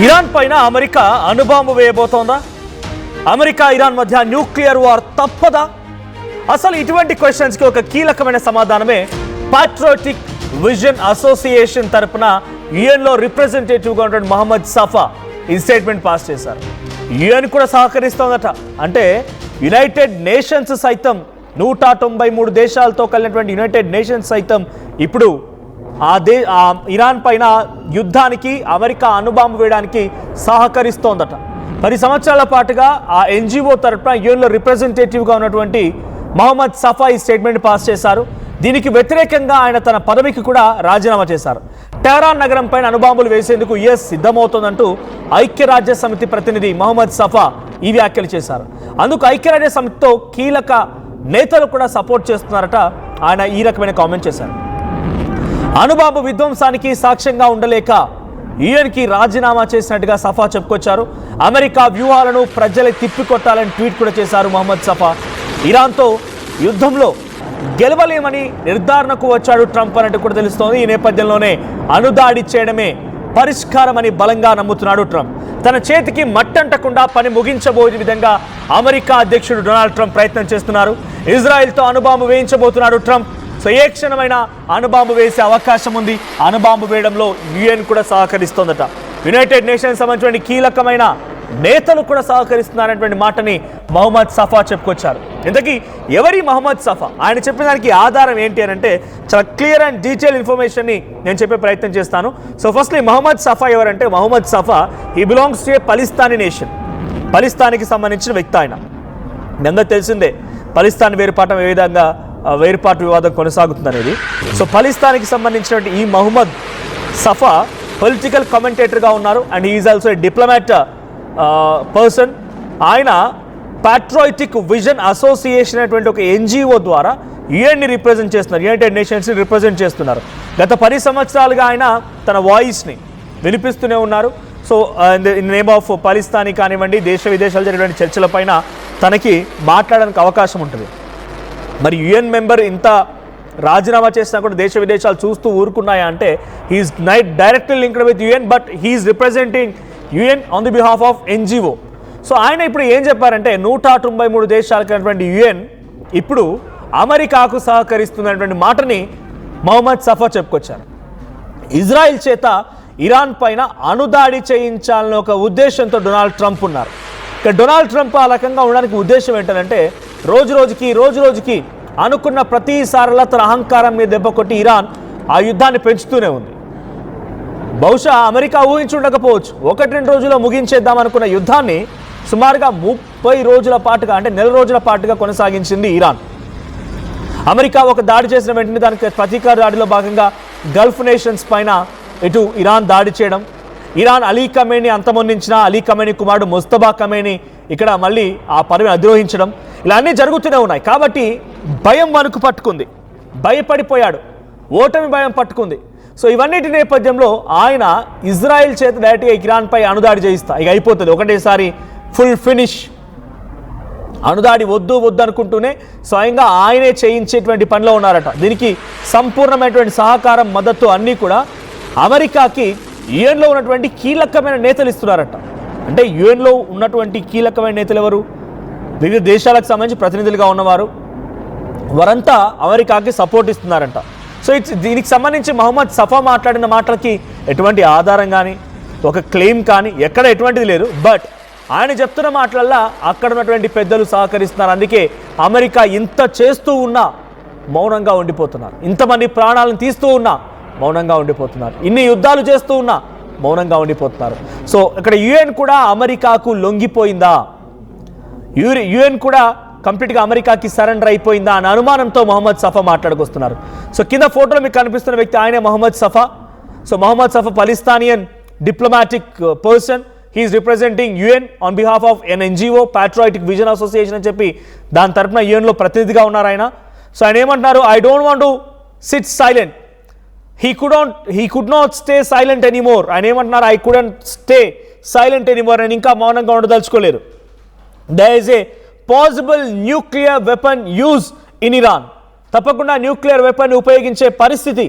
Iran పైన America అణుబాంబు వేయబోతోందా? America Iran మధ్య nuclear war తప్పదా? అసలు ఇటువంటి క్వశ్చన్స్ కి ఒక కీలకమైన సమాధానమే పాట్రియాటిక్ విజన్ అసోసియేషన్ తరపున యుఎన్ లో రిప్రజెంటేటివ్ గా ఉన్న మహమ్మద్ సఫా ఈ స్టేట్మెంట్ పాస్ చేశారు. యుఎన్ కూడా సహకరిస్తోందట. అంటే యునైటెడ్ నేషన్స్ సైతం 193 దేశాలతో కలిగినటువంటి యునైటెడ్ నేషన్స్ సైతం ఇప్పుడు ఇరాన్ పైన యుద్ధానికి అమెరికా అణుబాంబు వేయడానికి సహకరిస్తోందట. 10 సంవత్సరాల పాటుగా ఆ ఎన్జిఓ తరపున యుఎన్లో రిప్రజెంటేటివ్గా ఉన్నటువంటి మహమ్మద్ సఫా ఈ స్టేట్మెంట్ పాస్ చేశారు. దీనికి వ్యతిరేకంగా ఆయన తన పదవికి కూడా రాజీనామా చేశారు. టెహరాన్ నగరం పైన అణుబాంబులు వేసేందుకు యుఎస్ సిద్ధమవుతోందంటూ ఐక్యరాజ్య సమితి ప్రతినిధి మహమ్మద్ సఫా ఈ వ్యాఖ్యలు చేశారు. అందుకు ఐక్యరాజ్య సమితితో కీలక నేతలు కూడా సపోర్ట్ చేస్తున్నారట. ఆయన ఈ రకమైన కామెంట్ చేశారు. అణుబాంబు విధ్వంసానికి సాక్ష్యంగా ఉండలేక యుఎన్కి రాజీనామా చేసినట్టుగా సఫా చెప్పుకొచ్చారు. అమెరికా వ్యూహాలను ప్రజలకు తిప్పికొట్టాలని ట్వీట్ కూడా చేశారు మహమ్మద్ సఫా. ఇరాన్తో యుద్ధంలో గెలవలేమని నిర్ధారణకు వచ్చాడు ట్రంప్ అన్నట్టు కూడా తెలుస్తోంది. ఈ నేపథ్యంలోనే అణుదాడి చేయడమే పరిష్కారమని బలంగా నమ్ముతున్నాడు ట్రంప్. తన చేతికి మట్టంటకుండా పని ముగించబోయే విధంగా అమెరికా అధ్యక్షుడు డొనాల్డ్ ట్రంప్ ప్రయత్నం చేస్తున్నారు. ఇజ్రాయెల్తో అణుబాంబు వేయించబోతున్నాడు ట్రంప్. సో ఏ క్షణమైన అణుబాంబు వేసే అవకాశం ఉంది. అణుబాంబు వేయడంలో యుఎన్ కూడా సహకరిస్తోందట. యునైటెడ్ నేషన్స్ సంబంధించిన కీలకమైన నేతలు కూడా సహకరిస్తున్నారనేటువంటి మాటని మహమ్మద్ సఫా చెప్పుకొచ్చారు. ఇంతకీ ఎవరి మహమ్మద్ సఫా? ఆయన చెప్పిన దానికి ఆధారం ఏంటి అని అంటే చాలా క్లియర్ అండ్ డీటెయిల్ ఇన్ఫర్మేషన్ని నేను చెప్పే ప్రయత్నం చేస్తాను. సో ఫస్ట్లీ మహమ్మద్ సఫా ఎవరంటే, Mohammed Safa he belongs to a పలిస్తానీ నేషన్. పలిస్తాన్కి సంబంధించిన వ్యక్తి ఆయన. అందరికీ తెలిసిందే పలిస్తాన్ వేరుపాటు ఏ విధంగా వేరుపాటు వివాదం కొనసాగుతుందనేది. సో పలిస్తాన్కి సంబంధించినటువంటి ఈ మహమ్మద్ సఫా పొలిటికల్ కమెంటేటర్గా ఉన్నారు and he's also a diplomat person. ఆయన పాట్రియాటిక్ విజన్ అసోసియేషన్ అనేటువంటి ఒక ఎన్జిఓ ద్వారా యుఎన్ని రిప్రజెంట్ చేస్తున్నారు, యునైటెడ్ నేషన్స్ని రిప్రజెంట్ చేస్తున్నారు. గత 10 సంవత్సరాలుగా ఆయన తన వాయిస్ని వినిపిస్తూనే ఉన్నారు. సో ఇన్ నేమ్ ఆఫ్ పాలిస్తానీ కానివ్వండి, దేశ విదేశాలు జరిగినటువంటి చర్చలపైన తనకి మాట్లాడడానికి అవకాశం ఉంటుంది. మరి యుఎన్ మెంబర్ ఇంత రాజీనామా చేసినా కూడా దేశ విదేశాలు చూస్తూ ఊరుకున్నాయా అంటే he's directly linked with UN, but he's representing UN on the behalf of NGO. So ఆయన ఇప్పుడు ఏం చెప్పారంటే 193 దేశాలకు అయినటువంటి యుఎన్ ఇప్పుడు అమెరికాకు సహకరిస్తున్నటువంటి మాటని మహమ్మద్ సఫా చెప్పుకొచ్చారు. ఇజ్రాయిల్ చేత ఇరాన్ పైన అణుదాడి చేయించాలని ఒక ఉద్దేశంతో డొనాల్డ్ ట్రంప్ ఉన్నారు. ఇక డొనాల్డ్ ట్రంప్ ఆ రకంగా ఉండడానికి ఉద్దేశం ఏంటంటే రోజు రోజుకి అనుకున్న ప్రతిసారిలా తన అహంకారం మీద దెబ్బ కొట్టి ఇరాన్ ఆ యుద్ధాన్ని పెంచుతూనే ఉంది. బహుశా అమెరికా ఊహించుండకపోవచ్చు. 1-2 రోజుల్లో ముగించేద్దాం అనుకున్న యుద్ధాన్ని సుమారుగా 30 రోజుల పాటుగా, అంటే నెల రోజుల పాటుగా కొనసాగించింది ఇరాన్. అమెరికా ఒక దాడి చేసిన వెంటనే దానికి ప్రతీకార దాడిలో భాగంగా గల్ఫ్ నేషన్స్ పైన ఇటు ఇరాన్ దాడి చేయడం, ఇరాన్ అలీ ఖమేనీ అంతమొందించిన అలీ ఖమేనీ కుమారుడు ముస్తబా ఖమేనీ ఇక్కడ మళ్ళీ ఆ పదవిని అధిరోహించడం, ఇలా అన్నీ జరుగుతూనే ఉన్నాయి. కాబట్టి భయం వణుకు పట్టుకుంది, భయపడిపోయాడు, ఓటమి భయం పట్టుకుంది. సో ఇవన్నిటి నేపథ్యంలో ఆయన ఇజ్రాయెల్ చేత డైరెక్ట్గా ఇరాన్పై అణుదాడి చేయిస్తా, ఇక అయిపోతుంది ఒకటేసారి ఫుల్ ఫినిష్, అణుదాడి వద్దు అనుకుంటూనే స్వయంగా ఆయనే చేయించేటువంటి పనిలో ఉన్నారట. దీనికి సంపూర్ణమైనటువంటి సహకారం, మద్దతు అన్నీ కూడా అమెరికాకి యుఎన్లో ఉన్నటువంటి కీలకమైన నేతలు ఇస్తున్నారట. అంటే యుఎన్లో ఉన్నటువంటి కీలకమైన నేతలు ఎవరు? వివిధ దేశాలకు సంబంధించి ప్రతినిధులుగా ఉన్నవారు, వారంతా అమెరికాకి సపోర్ట్ ఇస్తున్నారంట. సో దీనికి సంబంధించి మహమ్మద్ సఫా మాట్లాడిన మాటలకి ఎటువంటి ఆధారం కానీ ఒక క్లెయిమ్ కానీ ఎక్కడ ఎటువంటిది లేదు. బట్ ఆయన చెప్తున్న మాటలల్లా అక్కడ ఉన్నటువంటి పెద్దలు సహకరిస్తున్నారు. అందుకే అమెరికా ఇంత చేస్తూ ఉన్నా మౌనంగా ఉండిపోతున్నారు. ఇంతమంది ప్రాణాలను తీస్తూ ఉన్నా మౌనంగా ఉండిపోతున్నారు. ఇన్ని యుద్ధాలు చేస్తూ ఉన్నా మౌనంగా ఉండిపోతున్నారు. సో ఇక్కడ యుఎన్ కూడా అమెరికాకు లొంగిపోయిందా, యుఎన్ కూడా కంప్లీట్గా అమెరికాకి సరెండర్ అయిపోయిందా అనే అనుమానంతో మహమ్మద్ సఫా మాట్లాడుకొస్తున్నారు. సో కింద ఫోటోలో మీకు కనిపిస్తున్న వ్యక్తి ఆయనే Mohammed Safa. So Mohammed Safa Palestinian diplomatic person. He is representing UN on behalf of an NGO patriotic vision association అని చెప్పి దాని తరఫున యుఎన్లో ప్రతినిధిగా ఉన్నారు ఆయన. సో ఆయన ఏమంటున్నారు, I don't want to SIT silent. He could not stay silent anymore. ఆయన ఏమంటున్నారు, I couldn't stay silent anymore అని ఇంకా మౌనంగా ఉండదలుచుకోలేరు. There is a possible nuclear weapon use in Iran. తప్పకుండా న్యూక్లియర్ వెపన్ ఉపయోగించే పరిస్థితి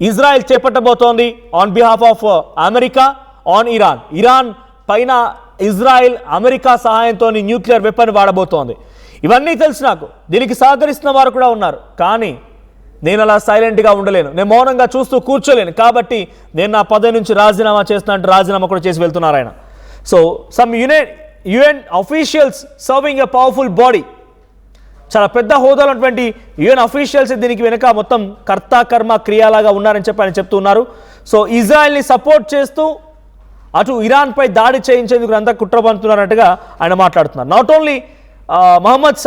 ఇజ్రాయెల్ చేపట్టబోతోంది on behalf of America. On Iran. Iran పైన ఇజ్రాయెల్ అమెరికా సహాయంతో న్యూక్లియర్ వెపన్ వాడబోతోంది. ఇవన్నీ తెలుసు నాకు. దీనికి సహకరిస్తున్న వారు కూడా ఉన్నారు. కానీ నేను అలా సైలెంట్గా ఉండలేను, నేను మౌనంగా చూస్తూ కూర్చోలేను. కాబట్టి నేను నా పదవి నుంచి రాజీనామా చేస్తున్నా అంటే రాజీనామా కూడా చేసి వెళ్తున్నారు ఆయన. So some UN officials serving a powerful body, చాలా పెద్ద హోదాలో ఉన్నటువంటి యుఎన్ అఫీషియల్స్ దీనికి వెనుక మొత్తం కర్త కర్మ క్రియాలాగా ఉన్నారని చెప్పి ఆయన చెప్తున్నారు. సో ఇజ్రాయెల్ని సపోర్ట్ చేస్తూ అటు ఇరాన్పై దాడి చేయించేందుకు అంతా కుట్ర పంతున్నట్టుగా ఆయన మాట్లాడుతున్నారు. నాట్ ఓన్లీ మహమ్మద్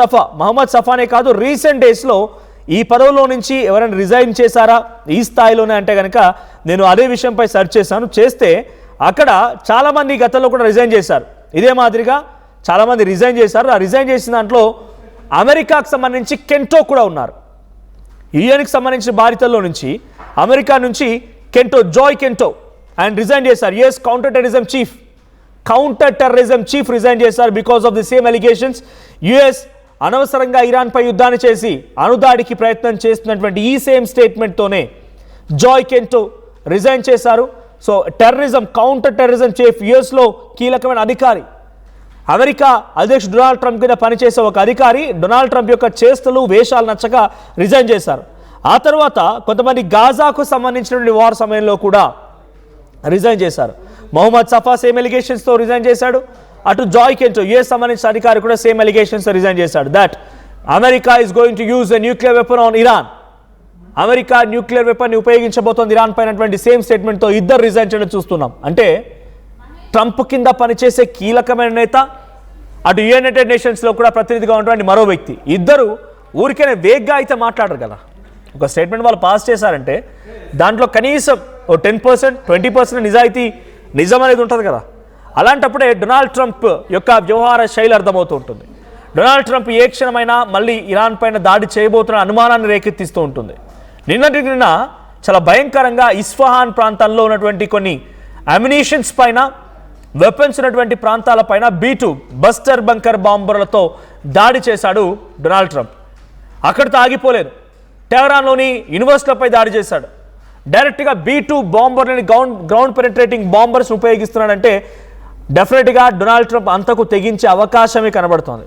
సఫానే కాదు, రీసెంట్ డేస్లో ఈ పదవిలో నుంచి ఎవరైనా రిజైన్ చేశారా ఈ స్థాయిలోనే అంటే కనుక నేను అదే విషయంపై సెర్చ్ చేస్తే అక్కడ చాలామంది గతంలో కూడా రిజైన్ చేశారు. ఇదే మాదిరిగా చాలామంది రిజైన్ చేశారు. ఆ రిజైన్ చేసిన దాంట్లో అమెరికాకు సంబంధించి కెంటో కూడా ఉన్నారు. యుఎన్కి సంబంధించిన బాధితుల్లో నుంచి అమెరికా నుంచి జాయ్ కెంటో ఆయన రిజైన్ చేశారు. US counter terrorism chief resign చేశారు because of the same allegations. US అనవసరంగా ఇరాన్పై యుద్ధాన్ని చేసి అణుదాడికి ప్రయత్నం చేస్తున్నటువంటి ఈ సేమ్ స్టేట్మెంట్తోనే జాయ్ కెంటో రిజైన్ చేశారు. సో కౌంటర్ టెర్రరిజం చీఫ్, యుఎస్లో కీలకమైన అధికారి, అమెరికా అధ్యక్షుడు డొనాల్డ్ ట్రంప్ కింద పనిచేసే ఒక అధికారి డొనాల్డ్ ట్రంప్ యొక్క చేష్టలు వేషాలు నచ్చక రిజైన్ చేశారు. ఆ తర్వాత కొంతమంది గాజాకు సంబంధించినటువంటి వార్ సమయంలో కూడా రిజైన్ చేశారు. మొహమ్మద్ సఫా సేమ్ ఎలిగేషన్స్తో రిజైన్ చేశాడు. అటు జాయ్ కెంటో యుఎస్ సంబంధించిన అధికారి కూడా సేమ్ ఎలిగేషన్స్తో రిజైన్ చేశాడు. That America is going to use a nuclear weapon on Iran. America nuclear weapon ని ఉపయోగించబోతోంది ఇరాన్ పైనటువంటి సేమ్ స్టేట్మెంట్తో ఇద్దరు రిజైన్ చేయడం చూస్తున్నాం. అంటే ట్రంప్ కింద పనిచేసే కీలకమైన నేత, అటు యునైటెడ్ నేషన్స్లో కూడా ప్రతినిధిగా ఉన్నటువంటి మరో వ్యక్తి, ఇద్దరు ఊరికైనా వేగ్గా అయితే మాట్లాడరు కదా. ఒక స్టేట్మెంట్ వాళ్ళు పాస్ చేశారంటే దాంట్లో కనీసం 10%, 20% నిజం అనేది ఉంటుంది కదా. అలాంటప్పుడే డొనాల్డ్ ట్రంప్ యొక్క వ్యవహార శైలి అర్థమవుతూ ఉంటుంది. డొనాల్డ్ ట్రంప్ ఏ క్షణమైనా మళ్ళీ ఇరాన్ పైన దాడి చేయబోతున్న అనుమానాన్ని రేకెత్తిస్తూ ఉంటుంది. నిన్న చాలా భయంకరంగా ఇస్ఫహాన్ ప్రాంతంలో ఉన్నటువంటి కొన్ని అమ్యునిషన్స్ పైన, వెపన్స్ ఉన్నటువంటి ప్రాంతాలపైన B2 బస్టర్ బంకర్ బాంబర్లతో దాడి చేశాడు డొనాల్డ్ ట్రంప్. అక్కడితో ఆగిపోలేదు, టెహరాన్లోని యూనివర్సిటీలపై దాడి చేశాడు. డైరెక్ట్గా B2 బాంబర్లని గ్రౌండ్ పెనిట్రేటింగ్ బాంబర్స్ ఉపయోగిస్తున్నాడంటే డెఫినెట్గా డొనాల్డ్ ట్రంప్ అంతకు తెగించే అవకాశమే కనబడుతోంది.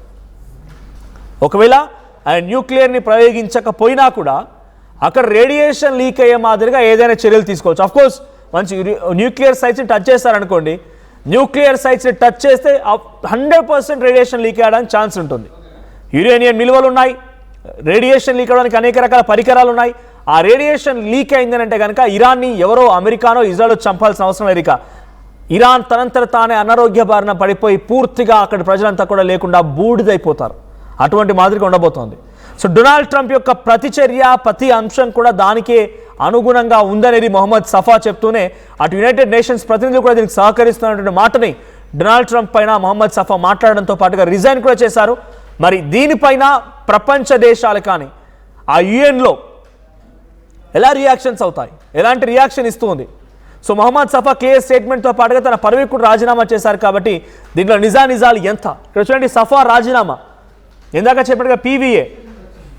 ఒకవేళ ఆయన న్యూక్లియర్ని ప్రయోగించకపోయినా కూడా అక్కడ రేడియేషన్ లీక్ అయ్యే మాదిరిగా ఏదైనా చర్యలు తీసుకోవచ్చు. అఫ్కోర్స్ మంచి న్యూక్లియర్ సైట్స్ని టచ్ చేస్తారనుకోండి, న్యూక్లియర్ సైట్స్ని టచ్ చేస్తే 100% రేడియేషన్ లీక్ అయ్యడానికి ఛాన్స్ ఉంటుంది. యురేనియం నిల్వలు ఉన్నాయి, రేడియేషన్ లీక్ అవ్వడానికి అనేక రకాల పరికరాలు ఉన్నాయి. ఆ రేడియేషన్ లీక్ అయిందని అంటే కనుక ఇరాన్ని ఎవరో అమెరికానో ఇజ్రాయెల్ చంపాల్సిన అవసరం లేదు. ఇక ఇరాన్ తనంతట తానే అనారోగ్య బారిన పడిపోయి పూర్తిగా అక్కడ ప్రజలంతా కూడా లేకుండా బూడిదైపోతారు. అటువంటి మాదిరిగా ఉండబోతోంది. సో డొనాల్డ్ ట్రంప్ యొక్క ప్రతిచర్య, ప్రతి అంశం కూడా దానికే అనుగుణంగా ఉందనేది మొహమ్మద్ సఫా చెప్తూనే అటు యునైటెడ్ నేషన్స్ ప్రతినిధులు కూడా దీనికి సహకరిస్తున్నటువంటి మాటని డొనాల్డ్ ట్రంప్ పైన మొహమ్మద్ సఫా మాట్లాడడంతో పాటుగా రిజైన్ కూడా చేశారు. మరి దీనిపైన ప్రపంచ దేశాలు కానీ ఆ యుఎన్లో ఎలా రియాక్షన్స్ అవుతాయి, ఎలాంటి రియాక్షన్ ఇస్తుంది? సో మొహమ్మద్ సఫా క్లియర్ స్టేట్మెంట్తో పాటుగా తన పదవికి కూడా రాజీనామా చేశారు. కాబట్టి దీంట్లో నిజాలు ఎంత? ఇక్కడ చూడండి, సఫా రాజీనామా ఇందాక చెప్పినట్టుగా PVA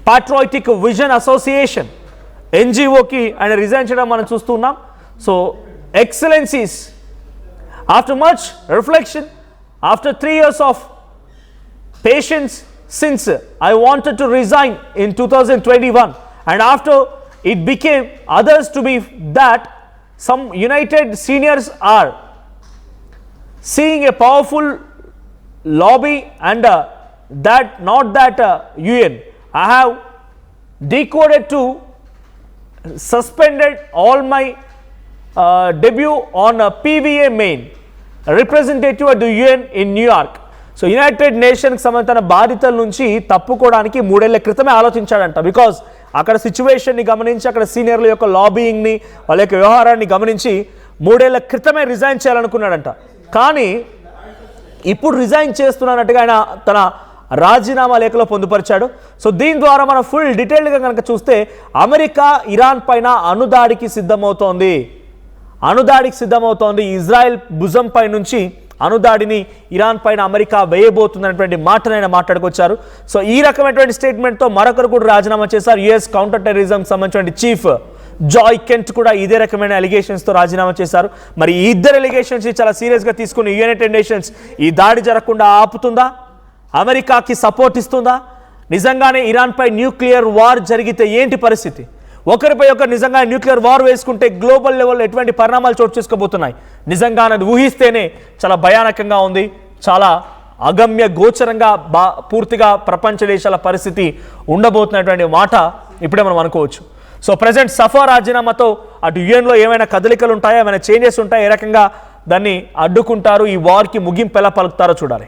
పాట్రియాటిక్ విజన్ అసోసియేషన్ NGOకి ఆయన రిజైన్ చేయడం మనం చూస్తున్నాం. So excellencies, after much reflection, after 3 years of patience, since I wanted to resign in 2021 and after it became others to be that some United seniors are seeing a powerful lobby and that not that UN. I have decoded to suspended all my debut on PVA main representative at the UN in New York. So united నేషన్కి సంబంధించిన బాధితుల నుంచి తప్పుకోవడానికి 3 ఏళ్ల క్రితమే ఆలోచించాడంట. Because అక్కడ సిచ్యువేషన్ని గమనించి, అక్కడ సీనియర్ల యొక్క లాబియింగ్ని, వాళ్ళ యొక్క వ్యవహారాన్ని గమనించి 3 ఏళ్ల క్రితమే రిజైన్ చేయాలనుకున్నాడంట. కానీ ఇప్పుడు రిజైన్ చేస్తున్నట్టుగా ఆయన తన రాజీనామా లేఖలో పొందుపరిచాడు. సో దీని ద్వారా మనం ఫుల్ డీటెయిల్డ్గా కనుక చూస్తే అమెరికా ఇరాన్ పైన అణుదాడికి సిద్ధమవుతోంది. ఇజ్రాయెల్ భుజంపై నుంచి అణుదాడిని ఇరాన్ పైన అమెరికా వేయబోతుందనేటువంటి మాటనైనా మాట్లాడుకొచ్చారు. సో ఈ రకమైనటువంటి స్టేట్మెంట్తో మరొకరు కూడా రాజీనామా చేశారు. యుఎస్ కౌంటర్ టెర్రరిజం సంబంధించిన చీఫ్ జాయ్ కెంట్ కూడా ఇదే రకమైన అలిగేషన్స్తో రాజీనామా చేశారు. మరి ఈ ఇద్దరు అలిగేషన్స్ చాలా సీరియస్గా తీసుకుని యునైటెడ్ నేషన్స్ ఈ దాడి జరగకుండా ఆపుతుందా? అమెరికాకి సపోర్ట్ ఇస్తుందా? నిజంగానే ఇరాన్పై న్యూక్లియర్ వార్ జరిగితే ఏంటి పరిస్థితి? ఒకరిపై ఒకరు నిజంగా న్యూక్లియర్ వార్ వేసుకుంటే గ్లోబల్ లెవెల్లో ఎటువంటి పరిణామాలు చోటు చేసుకోబోతున్నాయి? నిజంగానే అది ఊహిస్తేనే చాలా భయానకంగా ఉంది. చాలా అగమ్య గోచరంగా పూర్తిగా ప్రపంచ దేశాల పరిస్థితి ఉండబోతున్నటువంటి మాట ఇప్పుడే మనం అనుకోవచ్చు. సో ప్రజెంట్ సఫా రాజీనామాతో అటు యుఎన్లో ఏమైనా కదలికలు ఉంటాయా, ఏమైనా చేంజెస్ ఉంటాయా, ఏ రకంగా దాన్ని అడ్డుకుంటారు, ఈ వార్కి ముగింపు ఎలా పలుకుతారో చూడాలి.